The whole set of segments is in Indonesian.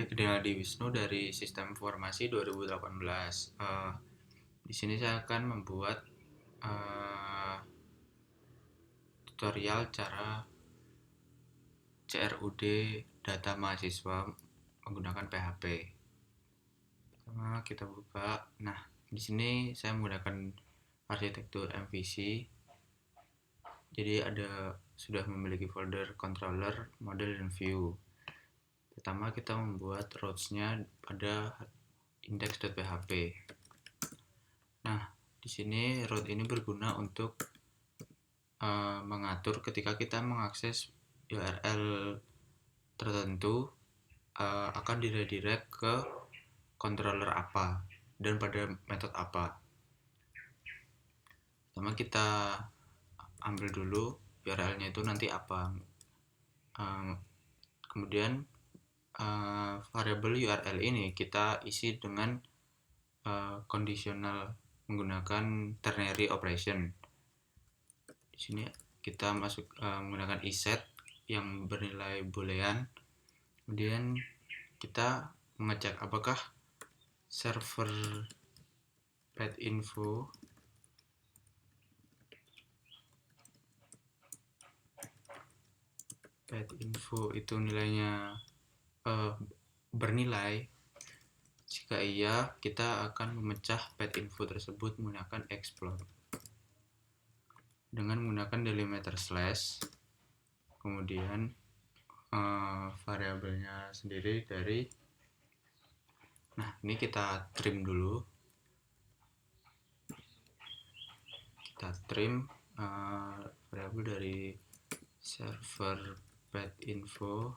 Di Wisnu dari Sistem Informasi 2018. Di sini saya akan membuat tutorial cara CRUD data mahasiswa menggunakan PHP. Pertama kita buka. Nah, di sini saya menggunakan arsitektur MVC. Jadi sudah memiliki folder controller, model, dan view. Pertama kita membuat routes-nya pada index.php. Nah, di sini route ini berguna untuk mengatur ketika kita mengakses URL tertentu akan diredirect ke controller apa dan pada metode apa. Pertama kita ambil dulu URL-nya itu nanti apa. Kemudian variabel URL ini kita isi dengan kondisional menggunakan ternary operation. Di sini kita menggunakan iset yang bernilai boolean. Kemudian kita mengecek apakah server path.info itu nilainya bernilai. Jika iya, kita akan memecah path.info tersebut menggunakan explode dengan menggunakan delimiter slash, kemudian variabelnya sendiri dari. Nah, ini kita trim dulu. Kita trim variabel dari server path.info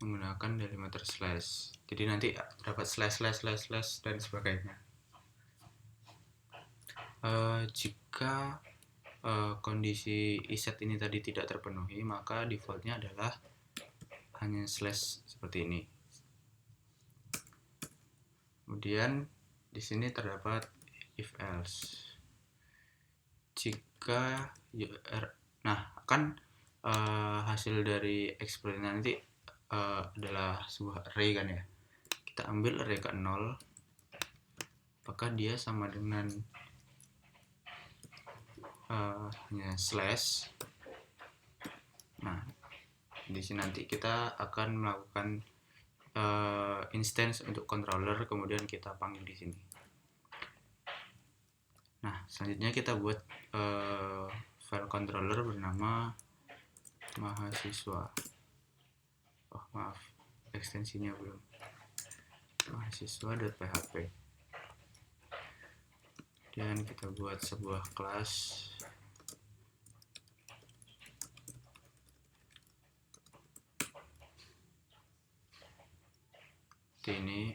menggunakan delimiter slash. Jadi nanti dapat slash dan sebagainya. Jika kondisi iset ini tadi tidak terpenuhi, maka defaultnya adalah hanya slash seperti ini. Kemudian di sini terdapat if else. Jika hasil dari eksperimen nanti adalah sebuah array kan ya. Kita ambil array ke 0, apakah dia sama dengan hanya slash. Nah, di sini nanti kita akan melakukan instance untuk controller, kemudian kita panggil di sini. Nah, selanjutnya kita buat file controller bernama mahasiswa. Oh maaf, ekstensinya belum. mahasiswa.php. Dan kita buat sebuah kelas ini.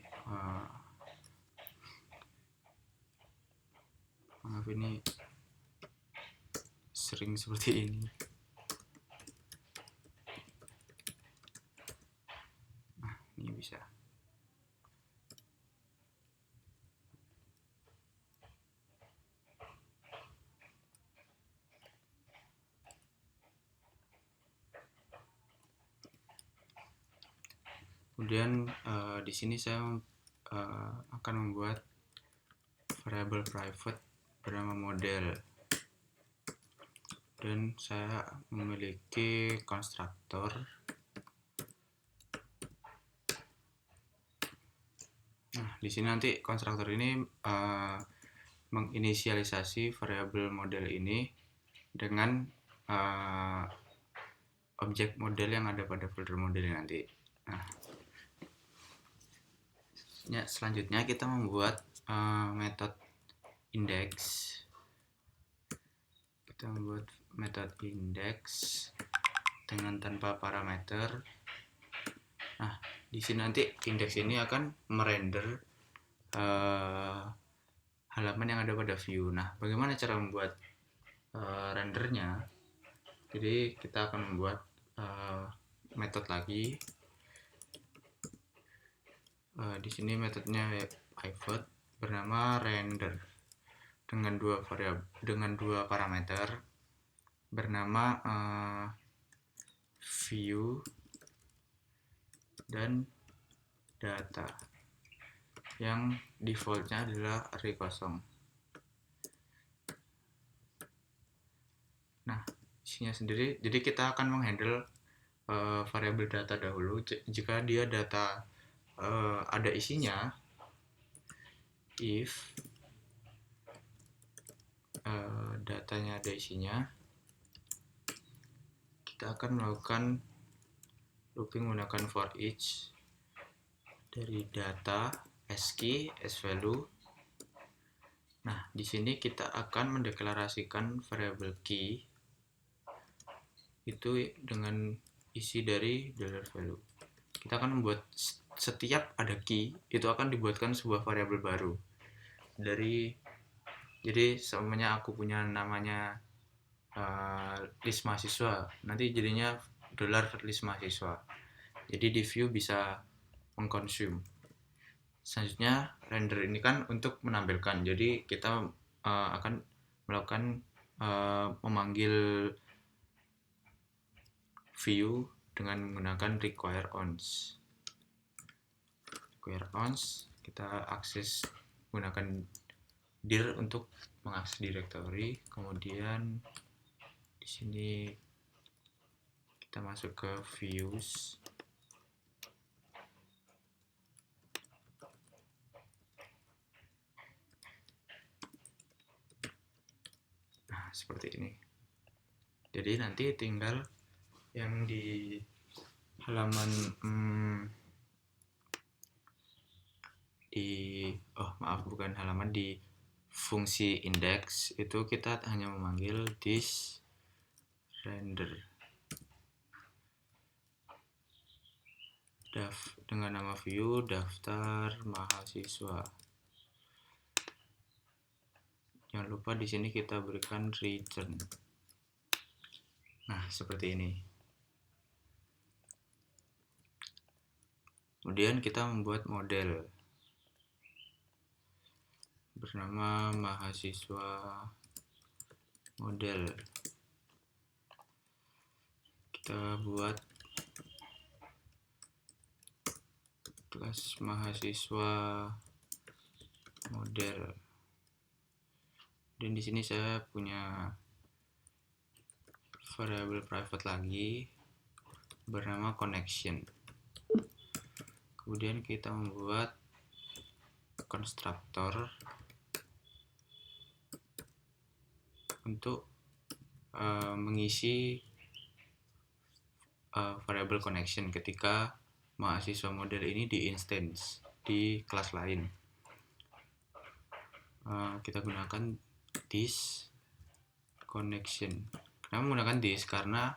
Maaf, ini sering seperti ini. Nah, ini bisa. Kemudian di sini saya akan membuat variabel private bernama model, dan saya memiliki konstruktor. Nah, di sini nanti konstruktor ini menginisialisasi variabel model ini dengan objek model yang ada pada folder model nanti. Nah, selanjutnya kita membuat metode index. Kita membuat metode index dengan tanpa parameter. Nah, di sini nanti index ini akan merender halaman yang ada pada view. Nah, bagaimana cara membuat rendernya? Jadi kita akan membuat metode lagi. Di sini metodenya pivot bernama render dengan dua parameter. bernama view dan data yang defaultnya adalah array kosong. Nah, isinya sendiri, jadi kita akan menghandle variabel data dahulu. Jika dia data ada isinya, if datanya ada isinya, kita akan melakukan looping menggunakan for each dari data ASCII as value. Nah, di sini kita akan mendeklarasikan variabel key itu dengan isi dari $value. Kita akan membuat setiap ada key itu akan dibuatkan sebuah variabel baru. Jadi semuanya aku punya namanya list mahasiswa, nanti jadinya $list mahasiswa. Jadi di view bisa mengkonsum. Selanjutnya render ini kan untuk menampilkan. Jadi kita akan melakukan memanggil view dengan menggunakan require once. Kita akses menggunakan dir untuk mengakses directory. Kemudian di sini kita masuk ke views. Nah, seperti ini. Jadi nanti tinggal yang di halaman di fungsi index itu kita hanya memanggil this render dengan nama view daftar mahasiswa. Jangan lupa di sini kita berikan return. Nah, seperti ini. Kemudian kita membuat model bernama mahasiswa model. Kita buat kelas mahasiswa model. Dan di sini saya punya variabel private lagi bernama connection. Kemudian kita membuat konstruktor untuk mengisi variabel connection ketika mahasiswa model ini di instance di kelas lain. Kita gunakan this connection. Kenapa menggunakan this? Karena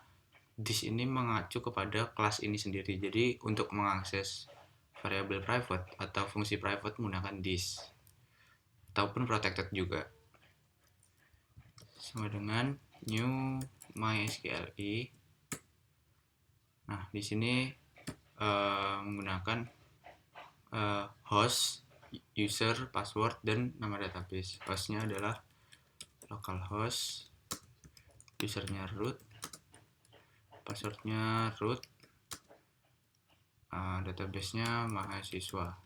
this ini mengacu kepada kelas ini sendiri. Jadi untuk mengakses variabel private atau fungsi private menggunakan this ataupun protected juga. Sama dengan new mysqli. Nah, di sini menggunakan host, user, password, dan nama database. Hostnya adalah localhost, usernya root, passwordnya root, databasenya mahasiswa.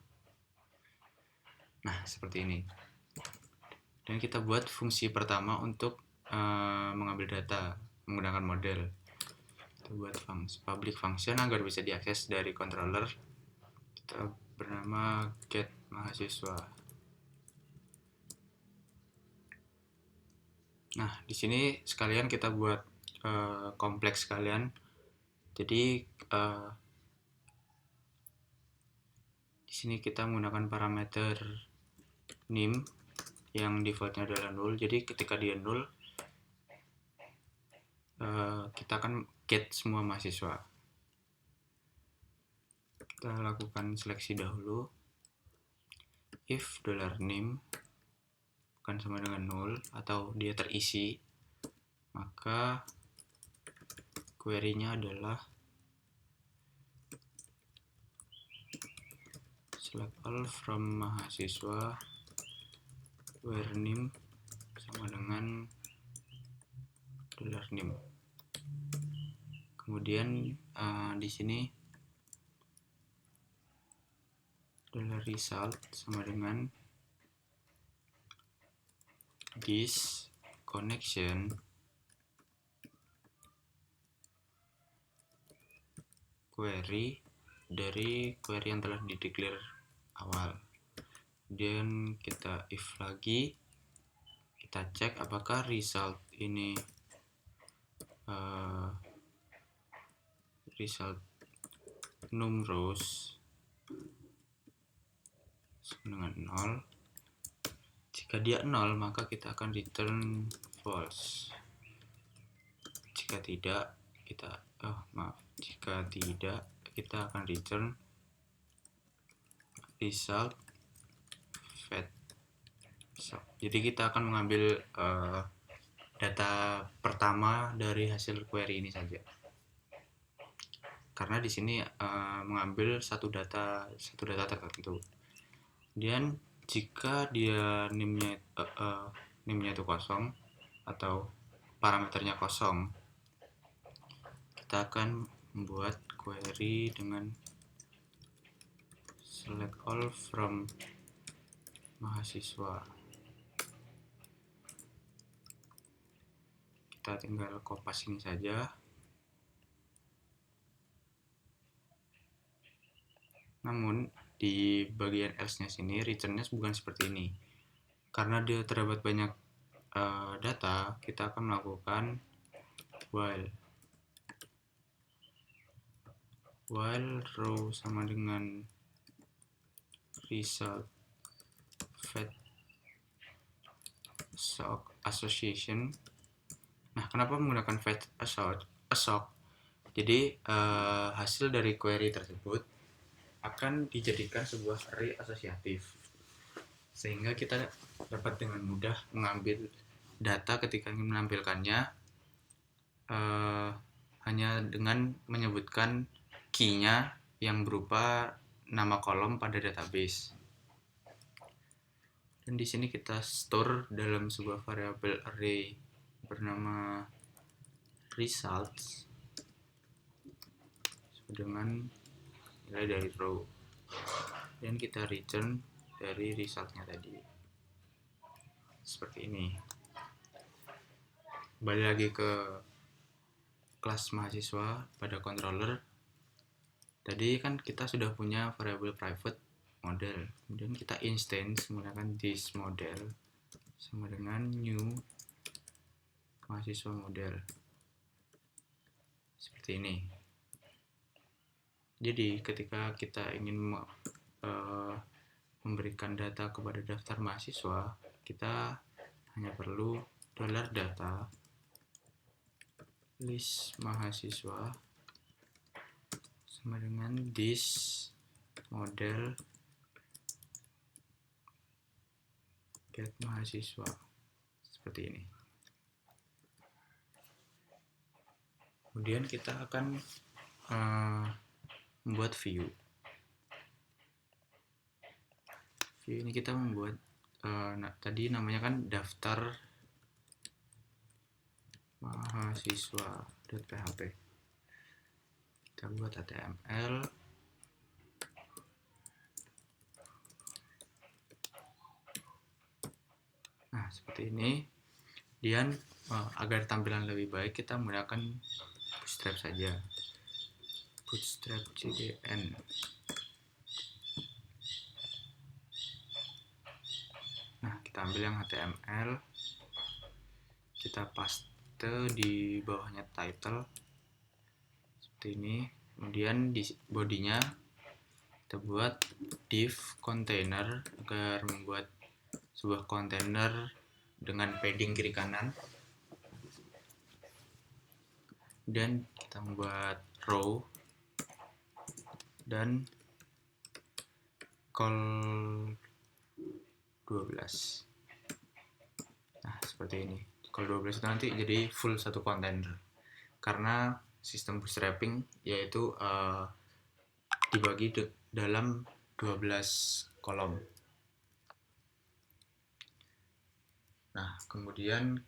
Nah, seperti ini. Dan kita buat fungsi pertama untuk mengambil data menggunakan model. Kita buat public function agar bisa diakses dari controller. Kita bernama get mahasiswa. Nah, di sini sekalian kita buat kompleks sekalian. Jadi di sini kita menggunakan parameter name yang defaultnya adalah null. Jadi ketika dia null, kita akan get semua mahasiswa. Kita lakukan seleksi dahulu. If $name bukan sama dengan null atau dia terisi, maka query-nya adalah select all from mahasiswa where name sama dengan $name. Kemudian di sini $result sama dengan this connection query dari query yang telah di-declare awal. Kemudian kita if lagi, kita cek apakah result ini result num rows sama dengan 0. Jika dia 0, maka kita akan return false. Jika tidak, jika tidak, kita akan return result fetch. Jadi kita akan mengambil data pertama dari hasil query ini saja. Karena di sini mengambil satu data tertentu. Kemudian jika dia name-nya itu kosong atau parameternya kosong, kita akan membuat query dengan select all from mahasiswa. Kita tinggal kopas ini saja. Namun di bagian else-nya sini return-nya bukan seperti ini. Karena dia terdapat banyak data, kita akan melakukan while row sama dengan result fetch association. Nah, kenapa menggunakan fetch assoc? Jadi hasil dari query tersebut akan dijadikan sebuah array asosiatif, sehingga kita dapat dengan mudah mengambil data ketika ingin menampilkannya hanya dengan menyebutkan key-nya yang berupa nama kolom pada database. Dan di sini kita store dalam sebuah variabel array bernama results dengan nilai dari row, dan kita return dari resultnya tadi seperti ini. Kembali lagi ke kelas mahasiswa pada controller. Tadi kan kita sudah punya variabel private model, kemudian kita instance menggunakan this model sama dengan new mahasiswa model seperti ini. Jadi ketika kita ingin memberikan data kepada daftar mahasiswa, kita hanya perlu $data list mahasiswa sama dengan this model get mahasiswa seperti ini. Kemudian kita akan membuat view ini kita membuat tadi namanya kan daftar mahasiswa.php. Kita buat HTML, nah seperti ini. Kemudian agar tampilan lebih baik, kita menggunakan bootstrap saja, bootstrap cdn. Nah, kita ambil yang HTML, kita paste di bawahnya title seperti ini. Kemudian di bodinya kita buat div container agar membuat sebuah container dengan padding kiri kanan. Dan kita membuat row dan call 12. Nah, seperti ini. Kalau 12 itu nanti jadi full satu container. Karena sistem bootstrapping yaitu dibagi dalam 12 kolom. Nah, kemudian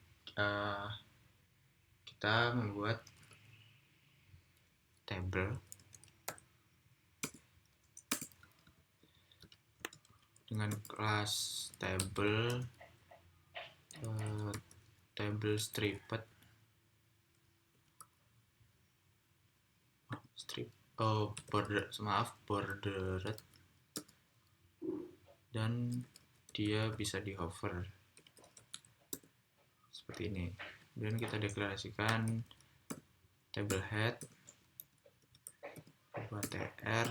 kita membuat tabel dengan kelas table stripped bordered, dan dia bisa di hover seperti ini. Kemudian kita deklarasikan table head tr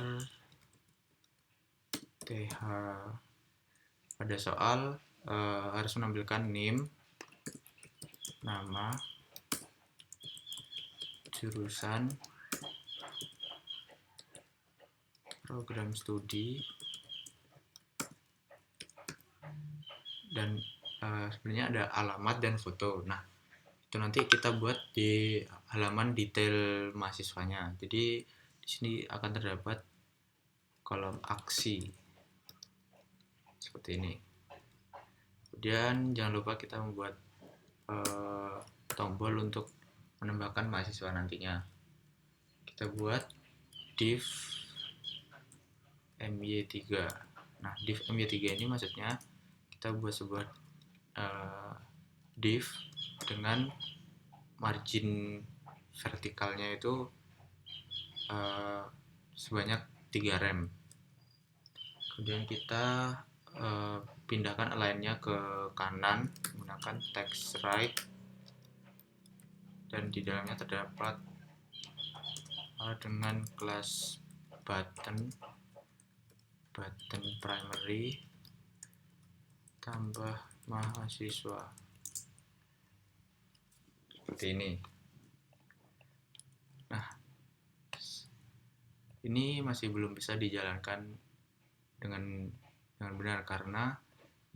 th. Pada soal harus menampilkan name, nama, jurusan, program studi, dan sebenarnya ada alamat dan foto. Nah, itu nanti kita buat di halaman detail mahasiswanya. Jadi di sini akan terdapat kolom aksi seperti ini. Kemudian jangan lupa kita membuat tombol untuk menambahkan mahasiswa nantinya. Kita buat div my3. Nah, div my3 ini maksudnya kita buat sebuah div dengan margin vertikalnya itu sebanyak 3 rem. Kemudian kita pindahkan align-nya ke kanan menggunakan text right, dan di dalamnya terdapat dengan kelas button primary tambah mahasiswa seperti ini. Nah, ini masih belum bisa dijalankan dengan benar karena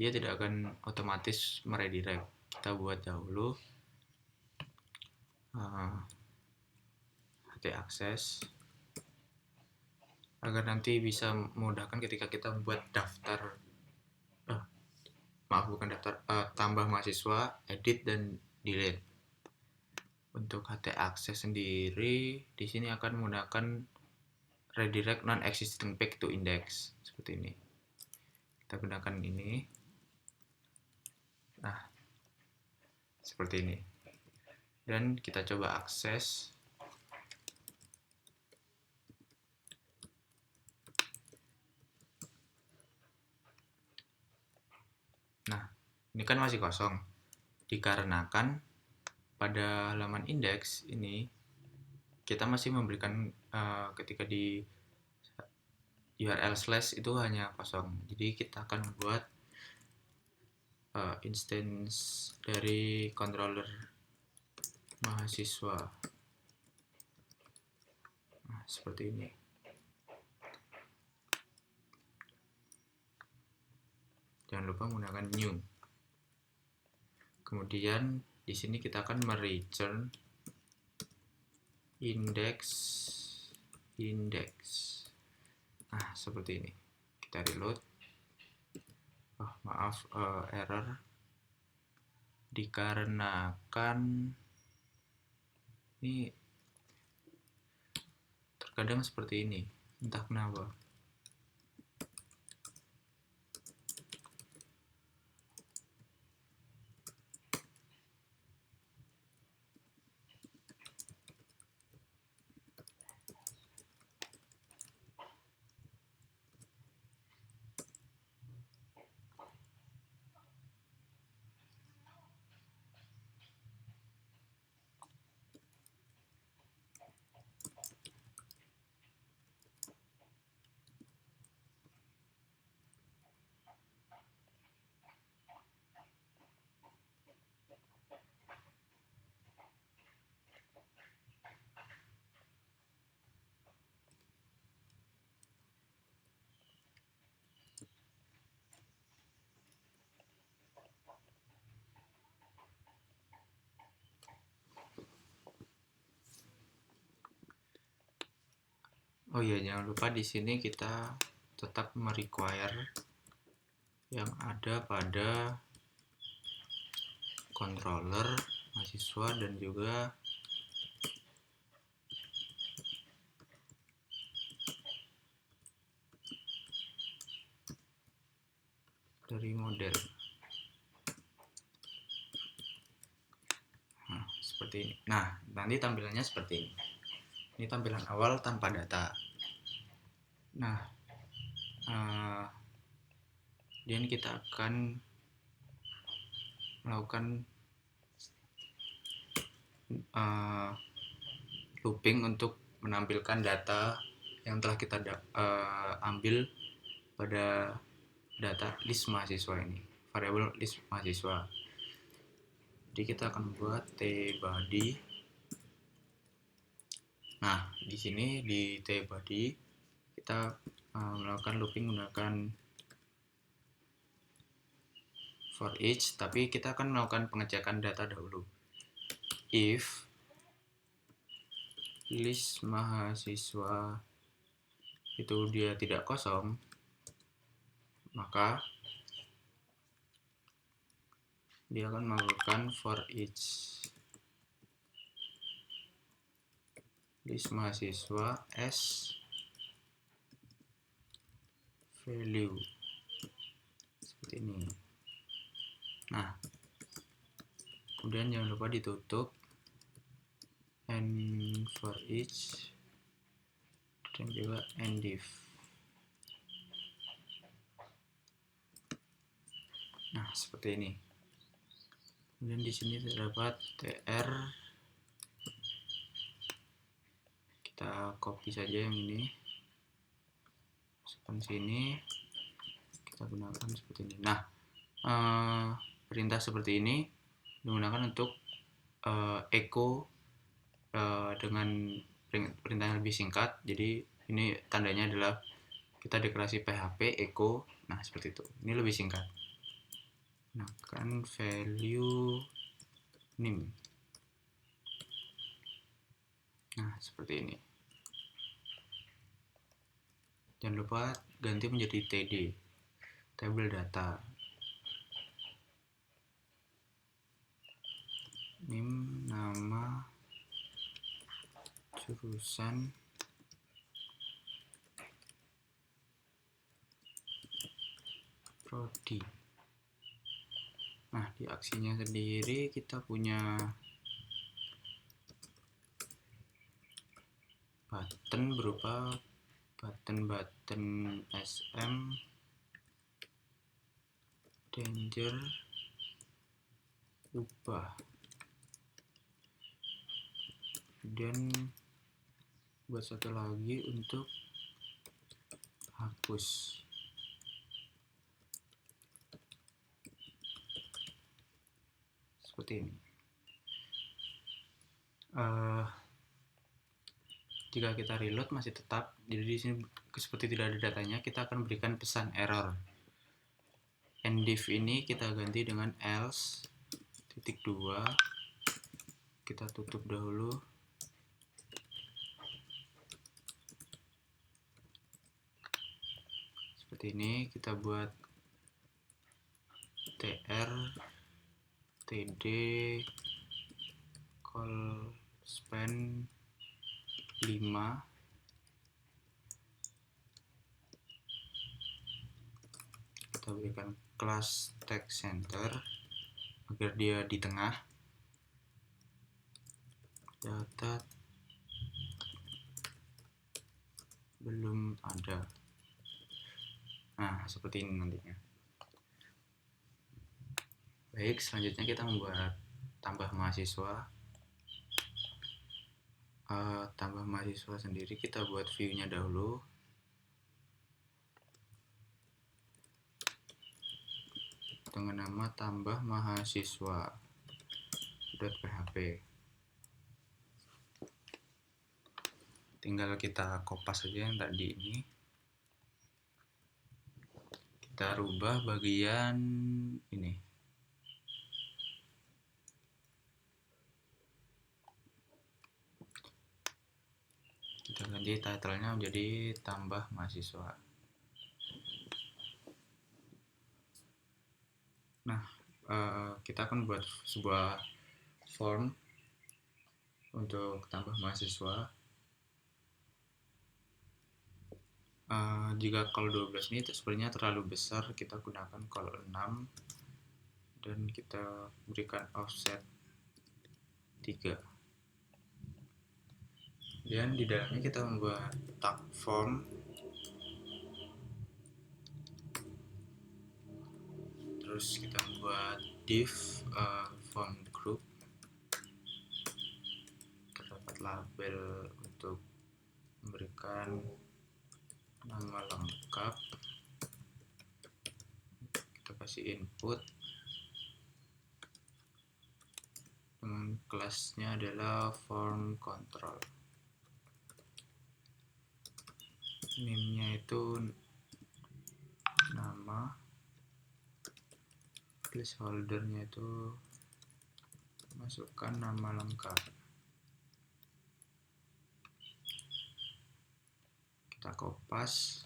dia tidak akan otomatis meredirect. Kita buat dahulu ht access agar nanti bisa memudahkan ketika kita membuat daftar tambah mahasiswa, edit dan delete. Untuk ht access sendiri di sini akan menggunakan redirect non existing page to index seperti ini. Kita gunakan ini. Nah, seperti ini. Dan kita coba akses. Nah, ini kan masih kosong. Dikarenakan pada halaman indeks ini kita masih memberikan ketika di URL slash itu hanya kosong. Jadi kita akan buat instance dari controller mahasiswa. Nah, seperti ini. Jangan lupa menggunakan new. Kemudian di sini kita akan mereturn index. Nah, seperti ini. Kita reload. Error. Dikarenakan ini terkadang seperti ini. Entah kenapa. Oh iya, jangan lupa di sini kita tetap merequire yang ada pada controller mahasiswa dan juga dari model. Nah, seperti ini. Nah, nanti tampilannya seperti ini. Ini tampilan awal tanpa data. Nah, kemudian kita akan melakukan looping untuk menampilkan data yang telah kita ambil pada data list mahasiswa ini, variabel list mahasiswa. Jadi kita akan buat tbody. Nah, di sini di tbody kita melakukan looping menggunakan for each, tapi kita akan melakukan pengecekan data dahulu. If list mahasiswa itu dia tidak kosong, maka dia akan melakukan for each list mahasiswa as value, seperti ini. Nah, kemudian jangan lupa ditutup and for each dan juga and if. Nah, seperti ini. Kemudian di sini terdapat tr, kita copy saja yang ini, masukkan sini, kita gunakan seperti ini. Nah, perintah seperti ini digunakan untuk echo dengan perintah yang lebih singkat. Jadi ini tandanya adalah kita deklarasi PHP echo. Nah, seperti itu. Ini lebih singkat. Nah, kan value name. Nah, seperti ini. Jangan lupa ganti menjadi TD, table data. Name, nama, jurusan, prodi. Nah, di aksinya sendiri kita punya button berupa button SM, danger, ubah. Kemudian buat satu lagi untuk hapus. Seperti ini. Jika kita reload masih tetap, jadi di sini seperti tidak ada datanya, kita akan berikan pesan error. And if ini kita ganti dengan else .2, kita tutup dahulu. Seperti ini, kita buat tr td call span 5, kita berikan kelas text center agar dia di tengah, data belum ada. Nah, seperti ini nantinya. Baik, selanjutnya kita membuat tambah mahasiswa. Tambah mahasiswa sendiri kita buat view-nya dahulu. Dengan nama tambah mahasiswa .php. Tinggal kita kopas saja yang tadi ini. Kita rubah bagian ini. Kita ganti title-nya menjadi tambah mahasiswa. Nah, kita akan buat sebuah form untuk tambah mahasiswa. Jika kalau 12 ini sebenarnya terlalu besar, kita gunakan kalau 6 dan kita berikan offset 3. Dan di dalamnya kita membuat tag form, terus kita membuat div form group, terdapat label untuk memberikan nama lengkap, kita kasih input dengan kelasnya adalah form control, name-nya itu nama, placeholder-nya itu masukkan nama lengkap, kita kopas.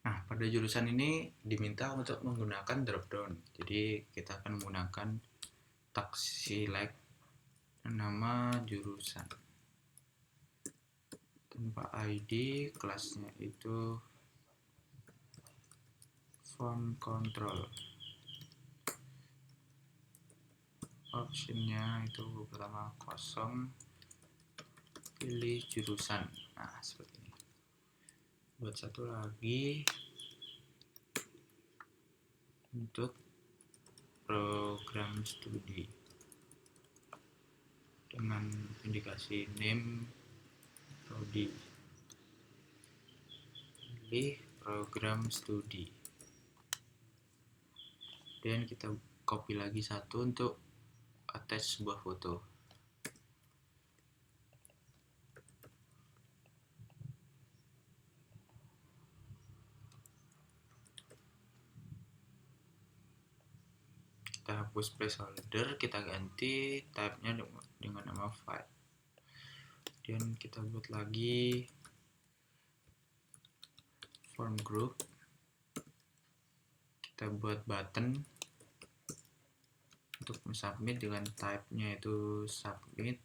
Nah, pada jurusan ini diminta untuk menggunakan dropdown. Jadi kita akan menggunakan tag select nama jurusan tanpa ID, kelasnya itu form control, optionnya itu pertama kosong, pilih jurusan. Nah, seperti ini. Buat satu lagi untuk program studi dengan indikasi name prodi, pilih program studi, dan kita copy lagi satu untuk attach sebuah foto. Kita hapus placeholder, kita ganti type-nya dengan nama file, dan kita buat lagi form group, kita buat button untuk submit dengan type-nya itu submit,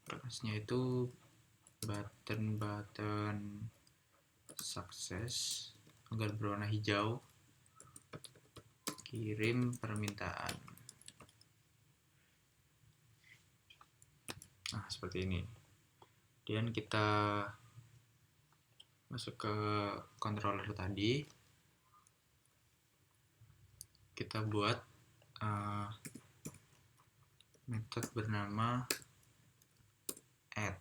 kelasnya itu button sukses agar berwarna hijau, kirim permintaan. Nah, seperti ini. Dan kita masuk ke controller tadi, kita buat metode bernama add.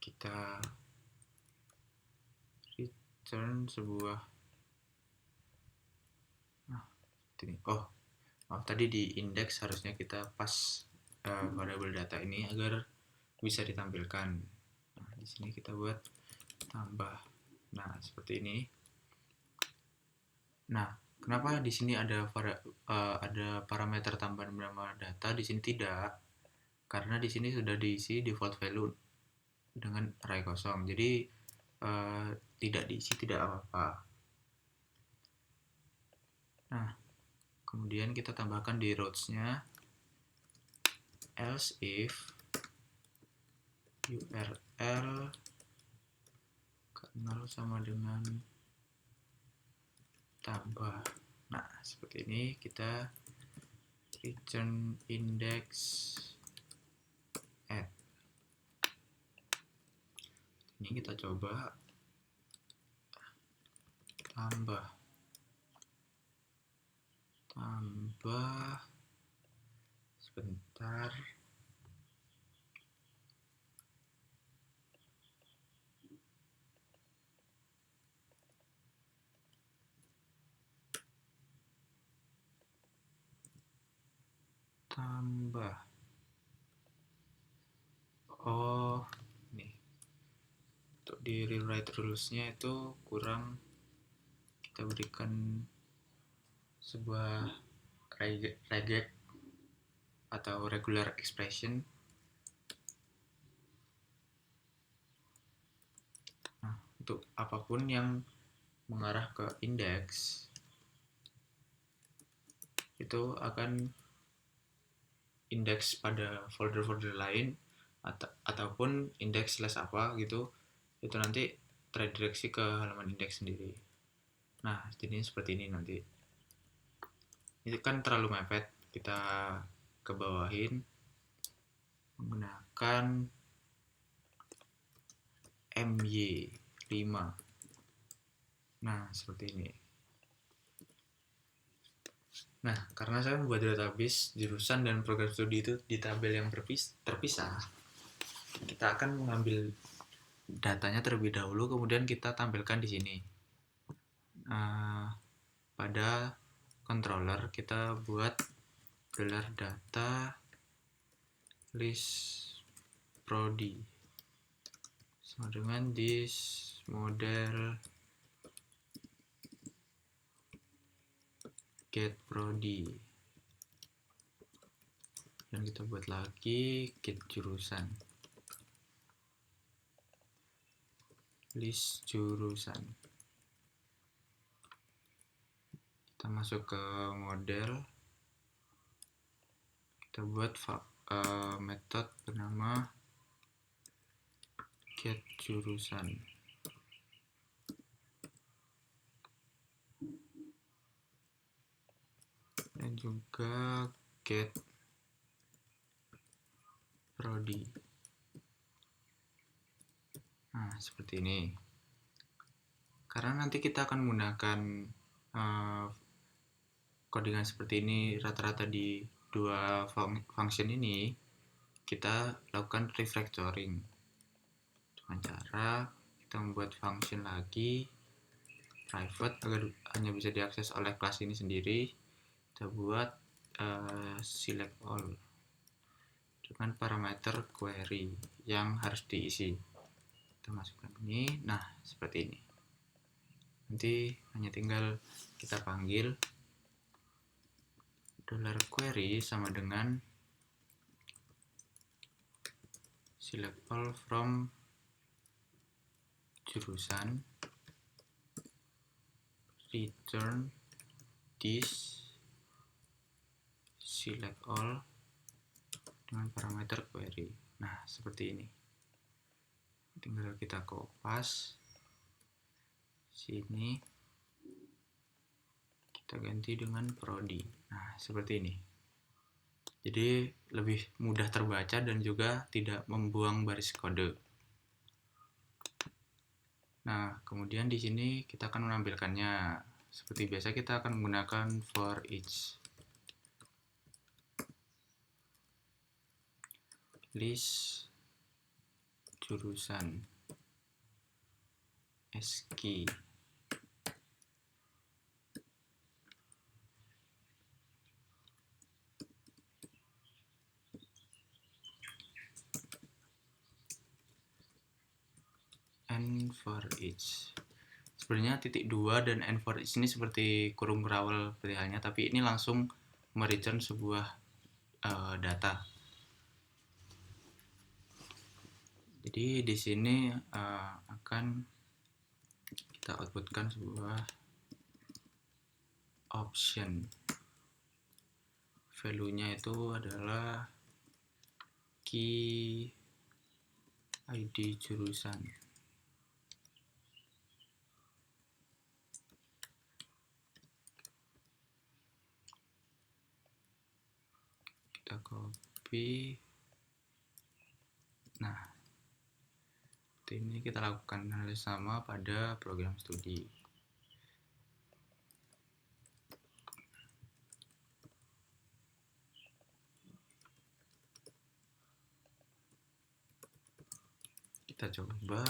Kita return sebuah ini. Oh, maaf, tadi di index harusnya kita pas variable data ini agar bisa ditampilkan. Nah, di sini kita buat tambah. Nah, seperti ini. Nah, kenapa di sini ada parameter tambahan bernama data, di sini tidak? Karena di sini sudah diisi default value dengan array kosong. Jadi tidak diisi tidak apa-apa. Nah, kemudian kita tambahkan di rows-nya else if URL kenal sama dengan tambah. Nah, seperti ini kita return index add. Ini kita coba tambah sebentar. tambah. Oh, nih. Untuk di rewrite rules-nya itu kurang, kita berikan sebuah reged atau regular expression. Nah, untuk apapun yang mengarah ke indeks itu akan indeks pada folder-folder lain ataupun indeks slash apa gitu, itu nanti teredireksi ke halaman indeks sendiri. Nah, jadi seperti ini nanti. Ini kan terlalu mepet, kita kebawahin menggunakan my5. Nah, seperti ini. Nah, karena saya membuat database jurusan dan program studi itu di tabel yang terpisah, kita akan mengambil datanya terlebih dahulu, kemudian kita tampilkan di sini. Pada controller kita buat gelar data list prodi sama dengan this model get prodi, dan kita buat lagi get jurusan, list jurusan. Kita masuk ke model, kita buat metode bernama get jurusan, dan juga get prodi. Nah, seperti ini. Karena nanti kita akan menggunakan codingan seperti ini rata-rata di dua function ini, kita lakukan refactoring dengan cara kita membuat function lagi private agar hanya bisa diakses oleh kelas ini sendiri. Kita buat select all dengan parameter query yang harus diisi. Kita masukkan ini. Nah, seperti ini. Nanti hanya tinggal kita panggil $query sama dengan select all from jurusan return this select all dengan parameter query. Nah, seperti ini. Tinggal kita kopas sini, kita ganti dengan prodi. Nah, seperti ini. Jadi lebih mudah terbaca dan juga tidak membuang baris kode. Nah, kemudian di sini kita akan menampilkannya. Seperti biasa kita akan menggunakan for each list jurusan SKI and for each. Sebenarnya titik 2 dan and for each ini seperti kurung berawal pilihannya, tapi ini langsung mereturn sebuah data. Jadi di sini akan kita outputkan sebuah option. Value-nya itu adalah key ID jurusan. Kita copy. Nah, ini kita lakukan hal sama pada program studi. Kita coba.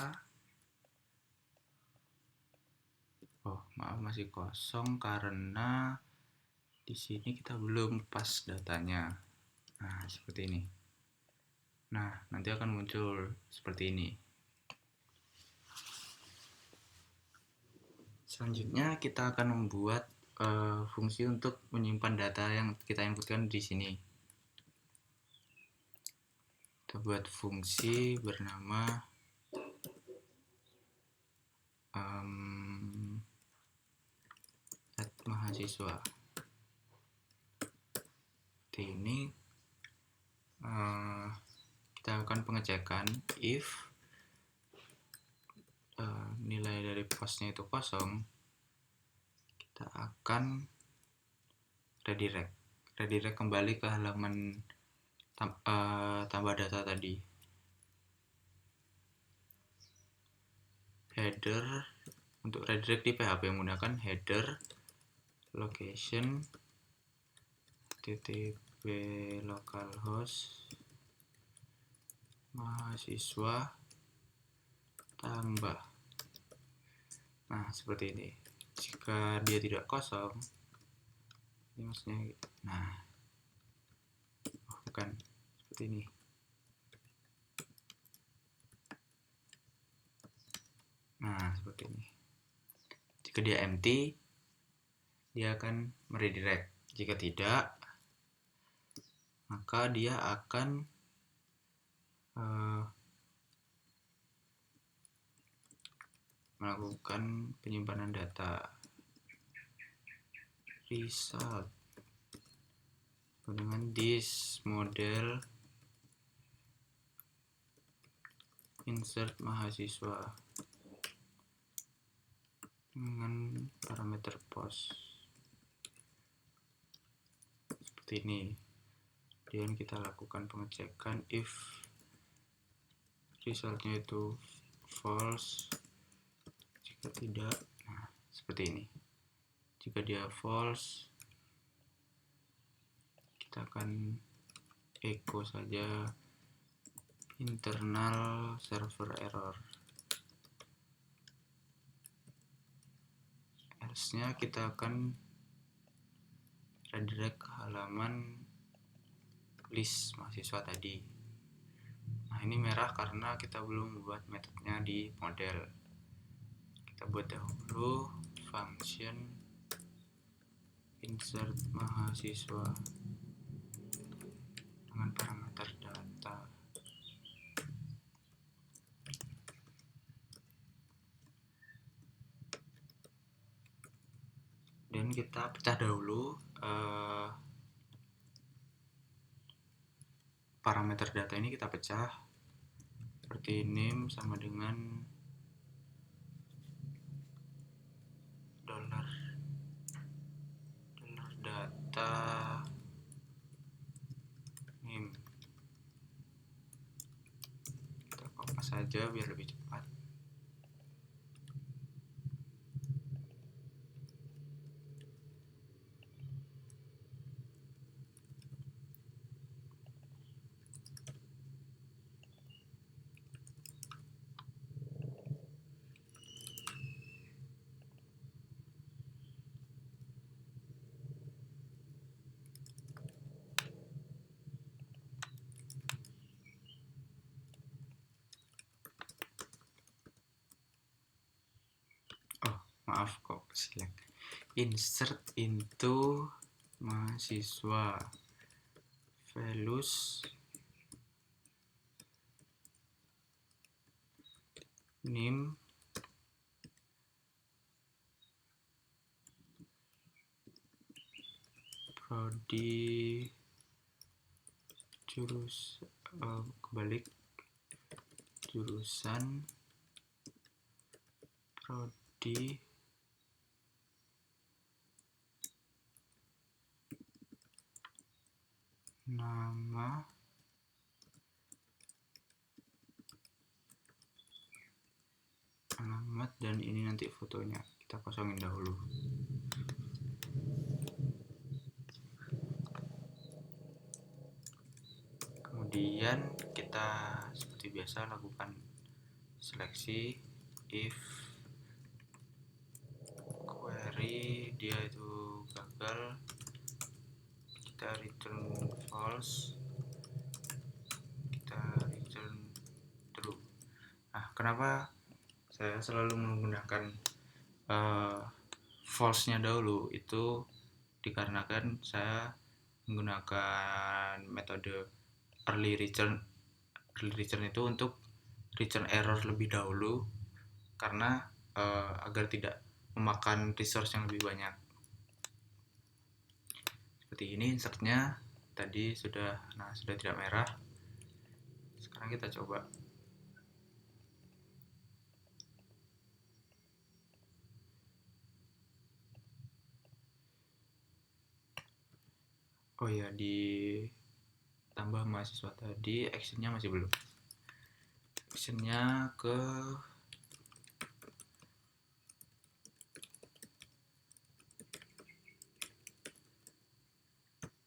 Oh, maaf, masih kosong karena di sini kita belum pas datanya. Nah, seperti ini. Nah, nanti akan muncul seperti ini. Selanjutnya kita akan membuat fungsi untuk menyimpan data yang kita inputkan di sini. Kita buat fungsi bernama @mahasiswa. Seperti ini. Kita akan pengecekan if nilai dari postnya itu kosong, kita akan redirect kembali ke halaman tambah data tadi. Header, untuk redirect di PHP menggunakan header location ttp localhost mahasiswa tambah. Nah, seperti ini. Jika dia tidak kosong, ini maksudnya, nah, bukan seperti ini. Nah, seperti ini. Jika dia empty, dia akan meredirect. Jika tidak, maka dia akan melakukan penyimpanan data result dengan this model insert mahasiswa dengan parameter post seperti ini. Kemudian kita lakukan pengecekan if resultnya itu false. Jika tidak, nah seperti ini. Jika dia false, kita akan echo saja internal server error. Else-nya kita akan redirect halaman list mahasiswa tadi. Nah, ini merah karena kita belum membuat metodenya di model. Kita buat dahulu function insert mahasiswa dengan parameter data. Dan kita pecah dahulu parameter data ini, kita pecah seperti name sama dengan dollar data name. Kita kopas saja biar lebih cepat. Maaf kok select insert into mahasiswa values name prodi jurusan prodi nama alamat, dan ini nanti fotonya kita kosongin dahulu. Kemudian kita seperti biasa lakukan seleksi if query dia itu gagal, kita return false. kenapa saya selalu menggunakan false-nya dahulu, itu dikarenakan saya menggunakan metode early return. Early return itu untuk return error lebih dahulu, karena agar tidak memakan resource yang lebih banyak. Seperti ini insertnya tadi sudah tidak merah. Sekarang kita coba. Oh ya, di tambah mahasiswa tadi actionnya masih belum. Actionnya ke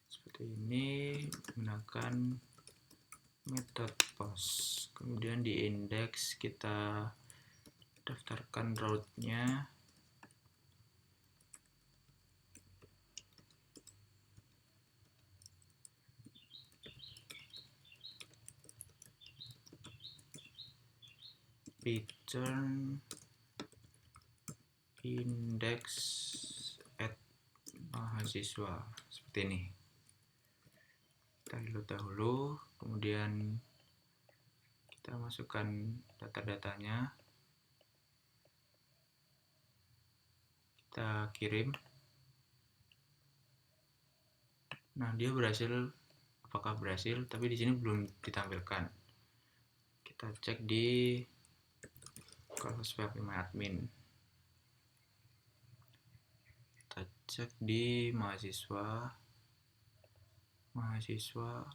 seperti ini, menggunakan method post. Kemudian di index kita daftarkan route-nya. Return index at mahasiswa, seperti ini. Kita reload dahulu, kemudian kita masukkan data-datanya, kita kirim. Nah, dia berhasil. Apakah berhasil? Tapi di sini belum ditampilkan. Kita cek di Close Web admin. Kita cek di mahasiswa.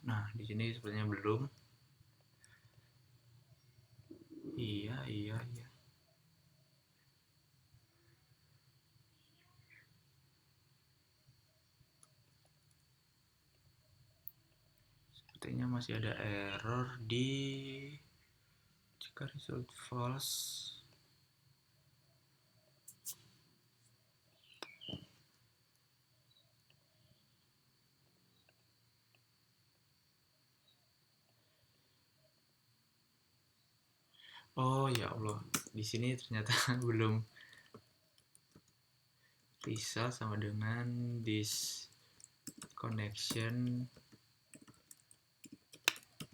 Nah, di sini sepertinya belum. Iya. Sepertinya masih ada error di jika result false. Oh ya Allah, di sini ternyata belum bisa, sama dengan this connection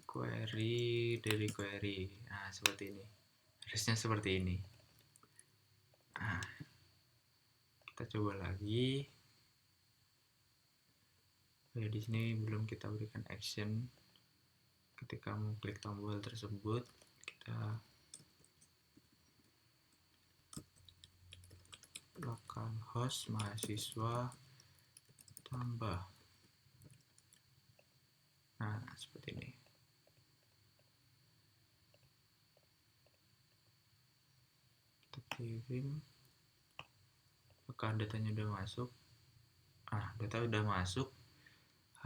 query dari query. Nah, seperti ini. Harusnya seperti ini. Nah, kita coba lagi. Ya, di sini belum kita berikan action. Ketika mengklik tombol tersebut, kita localhost mahasiswa tambah. Nah, seperti ini. Kita kirim. Apakah datanya sudah masuk? Data sudah masuk.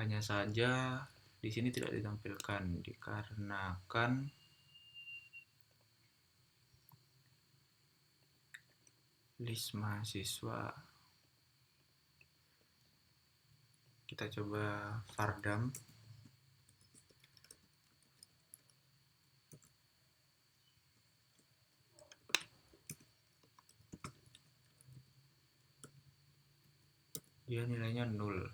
Hanya saja di sini tidak ditampilkan dikarenakan list mahasiswa. Kita coba Vardam. Dia nilainya 0.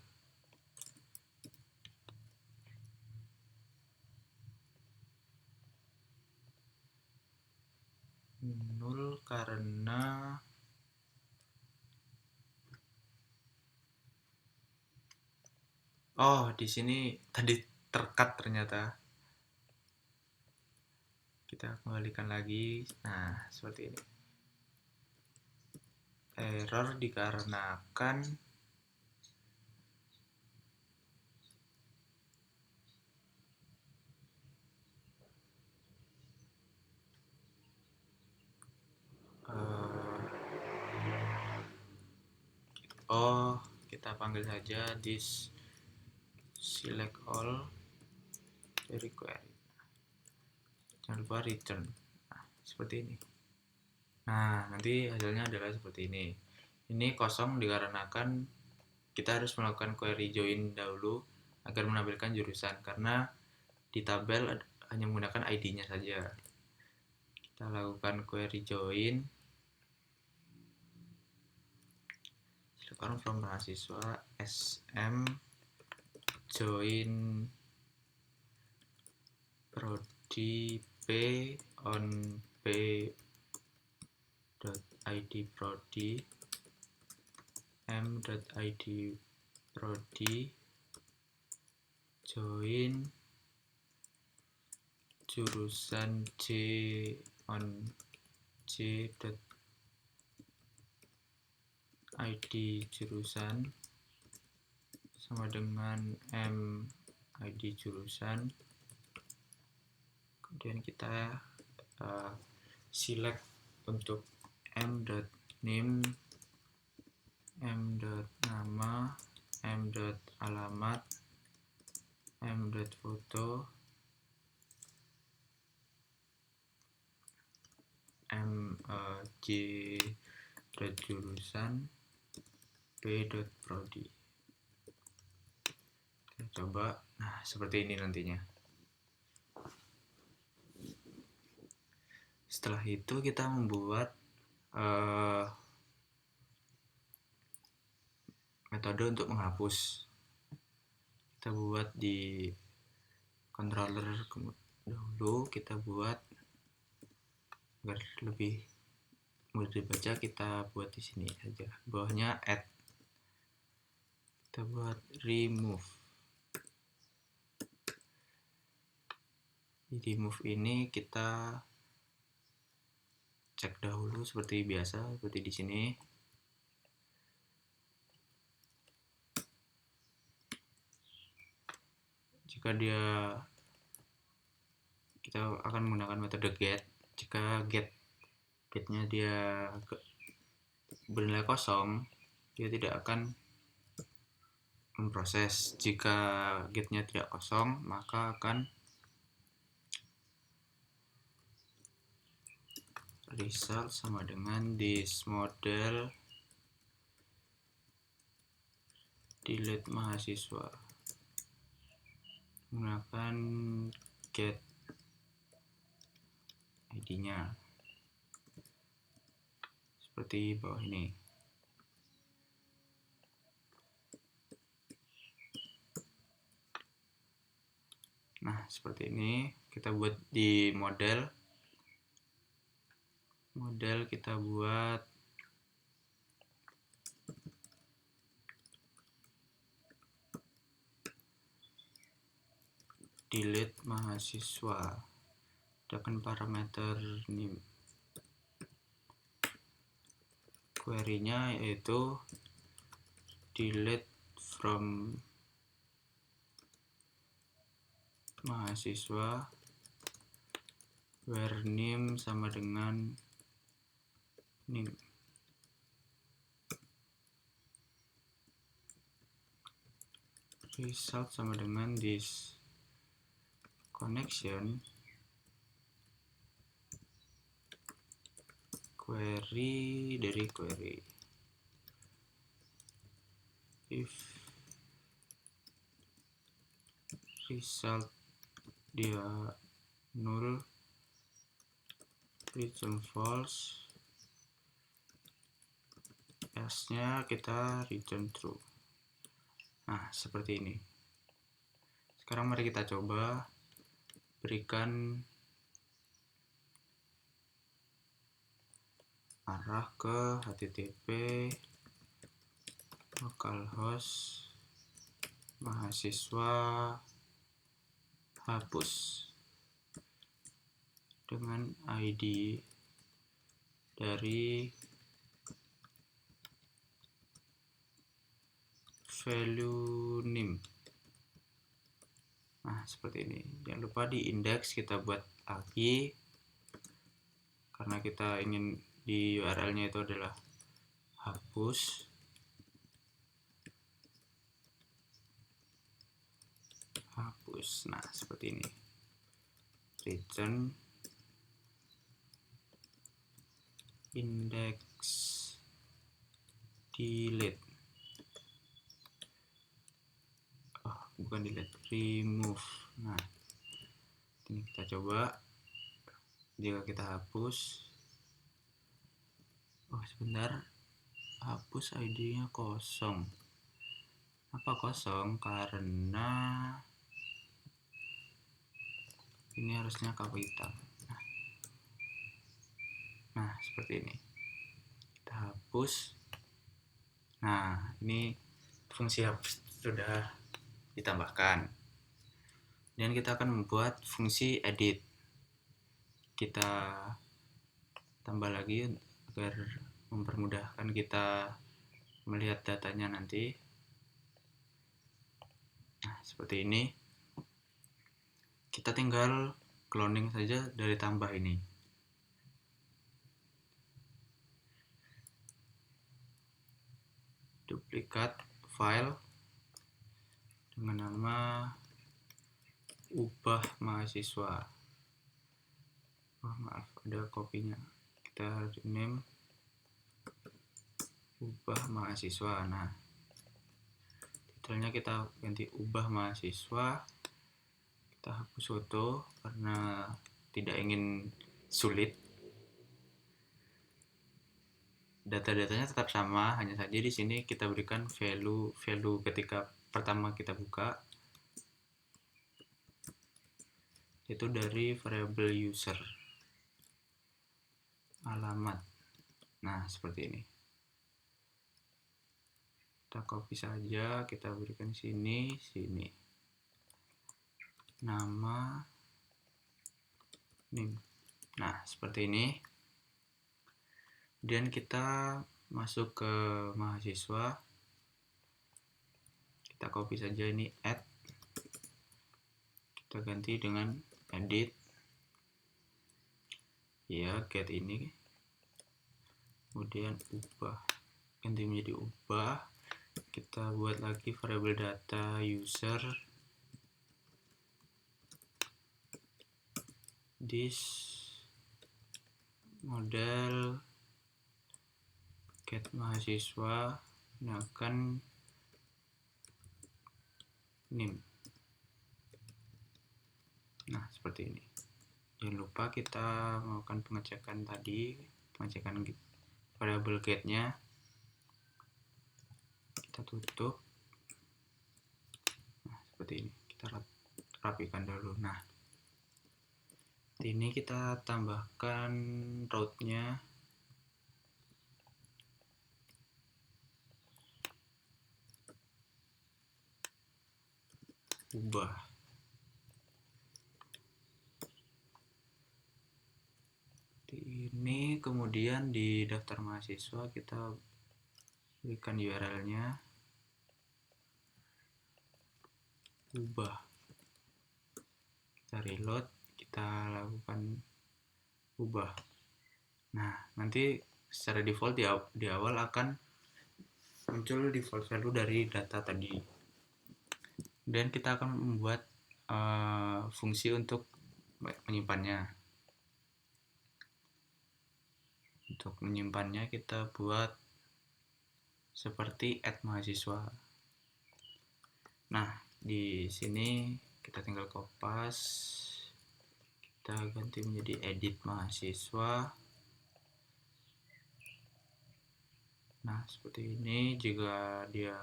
Karena di sini tadi terkat ternyata. Kita kembalikan lagi. Nah, seperti ini. Error dikarenakan kita panggil saja this select all dari query. Jangan lupa return. Nah, seperti ini. Nah, nanti hasilnya adalah seperti ini. Ini kosong dikarenakan kita harus melakukan query join dahulu agar menampilkan jurusan, karena di tabel hanya menggunakan ID-nya saja. Kita lakukan query join. Silakan from mahasiswa SM join prodi p on p.id prodi m.id prodi join jurusan J on J.id jurusan sama dengan M ID jurusan. Kemudian kita select untuk m.name, m.nama, m.alamat, m.foto, j.jurusan, p.prodi. Kita coba, nah seperti ini nantinya. Setelah itu kita membuat metode untuk menghapus. Kita buat di controller dahulu, kita buat agar lebih mudah dibaca, kita buat di sini saja. Bawahnya add. Kita buat remove. Di remove ini kita cek dahulu seperti biasa, seperti di sini. Jika kita akan menggunakan metode get. Jika getnya dia bernilai kosong, dia tidak akan memproses. Jika getnya tidak kosong, maka akan result sama dengan this model delete mahasiswa menggunakan get ID-nya seperti bawah ini. Nah, seperti ini kita buat di model kita buat delete mahasiswa dengan parameter name. Query-nya yaitu delete from mahasiswa where name sama dengan name. Result sama dengan this connection query dari query. If result dia null, return false, else-nya kita return true. Nah, seperti ini. Sekarang mari kita coba berikan arah ke http localhost mahasiswa hapus dengan ID dari value name. Nah, seperti ini. Jangan lupa di index kita buat lagi karena kita ingin di URL-nya itu adalah hapus. Nah, seperti ini. Return index delete. Bukan delete, remove. Nah, ini kita coba Jika kita hapus, sebentar, hapus ID-nya kosong. Apa kosong? Karena ini harusnya kapital. Nah, seperti ini. Kita hapus. Nah, ini fungsi hapus sudah ditambahkan. Dan kita akan membuat fungsi edit. Kita tambah lagi agar mempermudahkan kita melihat datanya nanti. Nah, seperti ini. Kita tinggal cloning saja dari tambah ini. Duplikat file dengan nama ubah mahasiswa. Maaf, ada kopinya. Kita rename ubah mahasiswa. Nah, titelnya kita ganti ubah mahasiswa. Kita hapus foto karena tidak ingin sulit. Data-datanya tetap sama, hanya saja di sini kita berikan value ketika pertama kita buka, itu dari variable user, alamat. Nah, seperti ini. Kita copy saja, kita berikan sini, nama, name. Nah, seperti ini. Kemudian kita masuk ke mahasiswa. Kita copy saja ini add. Kita ganti dengan edit. Ya, get ini. Kemudian ubah. Ganti menjadi ubah. Kita buat lagi variable data user. This model get mahasiswa gunakan name. Nah, seperti ini. Jangan lupa kita melakukan pengecekan tadi, pengecekan variable get-nya. Kita tutup. Nah, seperti ini. Kita rapikan dulu. Nah, ini kita tambahkan route-nya. Ubah. Ini kemudian di daftar mahasiswa kita berikan URL-nya. Ubah. Kita reload, kita lakukan ubah. Nah, nanti secara default di awal akan muncul default value dari data tadi. Dan kita akan membuat fungsi untuk menyimpannya. Untuk menyimpannya kita buat seperti add mahasiswa. Nah, di sini kita tinggal kopas, kita ganti menjadi edit mahasiswa. Nah, seperti ini. Jika dia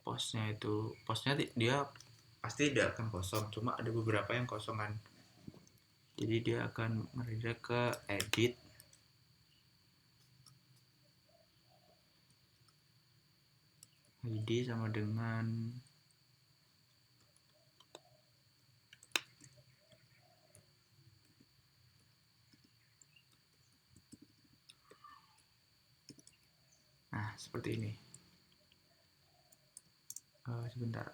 postnya dia pasti tidak akan kosong, cuma ada beberapa yang kosong kan. Jadi dia akan meredirect ke edit. ID sama dengan nah, seperti ini. Sebentar,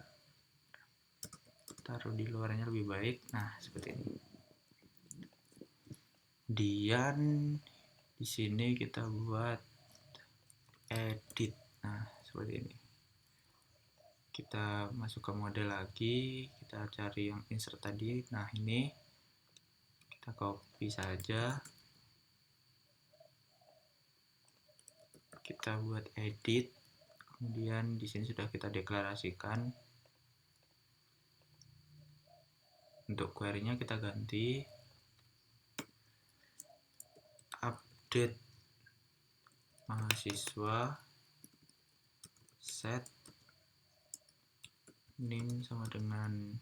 taruh di luarnya lebih baik. Nah, seperti ini. Kemudian di sini kita buat edit. Nah, seperti ini. Kita masuk ke model lagi, kita cari yang insert tadi. Nah, ini kita copy saja. Kita buat edit. Kemudian di sini sudah kita deklarasikan. Untuk query-nya kita ganti update mahasiswa set name sama dengan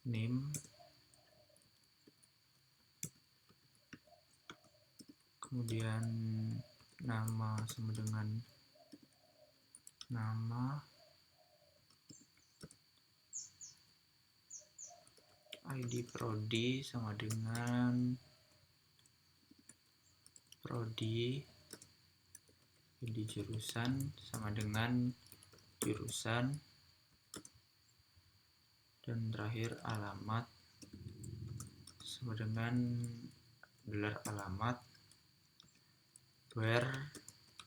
name, kemudian nama sama dengan nama, ID prodi sama dengan prodi, ID jurusan sama dengan jurusan, dan terakhir alamat sama dengan gelar alamat, where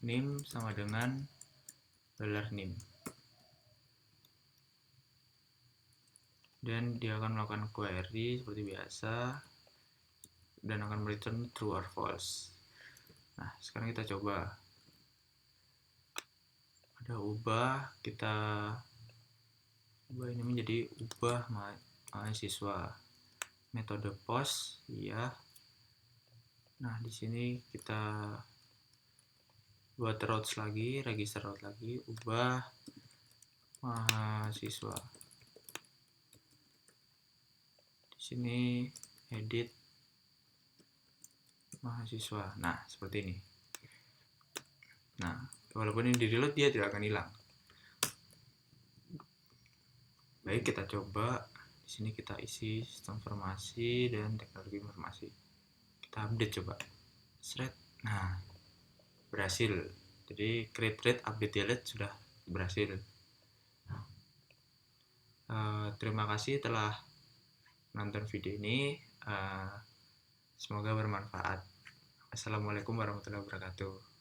name sama dengan gelar name. Dan dia akan melakukan query seperti biasa dan akan return true or false. Nah, sekarang kita coba. Ada ubah, kita ubah ini menjadi ubah mahasiswa. Metode post, iya. Nah, di sini kita buat routes lagi, register route lagi, ubah mahasiswa. Di sini edit mahasiswa. Nah, seperti ini. Nah, walaupun ini di-reload dia tidak akan hilang. Baik, kita coba. Di sini kita isi sistem informasi dan teknologi informasi. Kita update coba. Thread. Nah, berhasil. Jadi create thread, update delete sudah berhasil. Terima kasih telah menonton video ini. Semoga bermanfaat. Assalamualaikum warahmatullahi wabarakatuh.